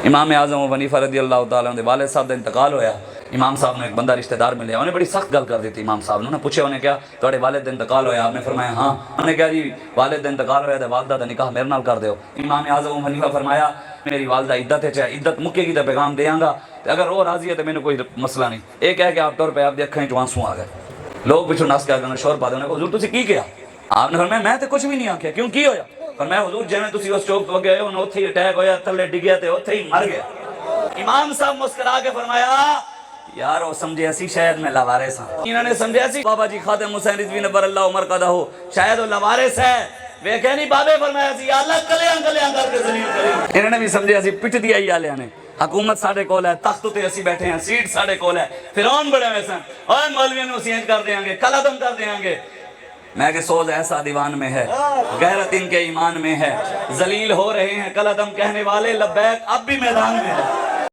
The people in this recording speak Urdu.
امام اعظم ابو حنیفہ رضی اللہ تعالیٰ عنہ دے والد صاحب دا انتقال ہویا، امام صاحب نے ایک بندہ رشتہ دار ملیا، انہیں بڑی سخت گل کر دیتی امام صاحب نے پوچھے انہیں کیا تواڈے والد دا انتقال ہویا؟ آپ نے فرمایا ہاں۔ انہیں کہا جی والد دا انتقال ہویا تے والدہ دا نکاح میرے نال کر دیو۔ امام اعظم ابو حنیفہ فرمایا میری والدہ عدت ہے، چاہے عدت مکے گی تے پیغام دیاں گا، اگر وہ راضی ہے تو مینوں کوئی مسئلہ نہیں۔ ایک ہے کہ آپ طور پہ آپ دی اکھاں وچ آنسو آ گئے، لوگ پچھوں نس کے آگے شور پا دے، انہیں کہا حضور تسی کی کیا؟ آپ نے فرمایا میں تے کچھ بھی نہیں آکھیا، کیوں کی ہویا؟ فرمایا حضور جویں تسی اس چوک تو گئے انہوں اوتھے ہی اٹیک ہویا، تھلے ڈگیا تے اوتھے ہی مر گیا۔ امام صاحب مسکرا کے فرمایا یار وہ سمجھے اسی شاید میں لوارث ہاں، انہوں نے سمجھے اسی بابا جی خادم حسین رضوی نبر اللہ عمر قدہ ہو شاید وہ لوارث ہے، ویکھے نہیں بابے فرمایا سی یا اللہ کلیاں کلیاں کر کے ذلیل کریں۔ انہوں نے بھی سمجھے اسی پٹ دیا ہی آلیاں نے، حکومت ساڑے کول ہے، تخت تے اسی بیٹھے ہیں، سیٹ ساڑے کول ہے، فرعون بڑے ہوئے سن، اور مولویوں نے اسی انج کر دیاں گے، کلعدم کر دیاں گے۔ میں کہ سوز ایسا دیوان میں ہے، غیرت ان کے ایمان میں ہے، ذلیل ہو رہے ہیں کلعدم کہنے والے، لبیک اب بھی میدان میں ہے۔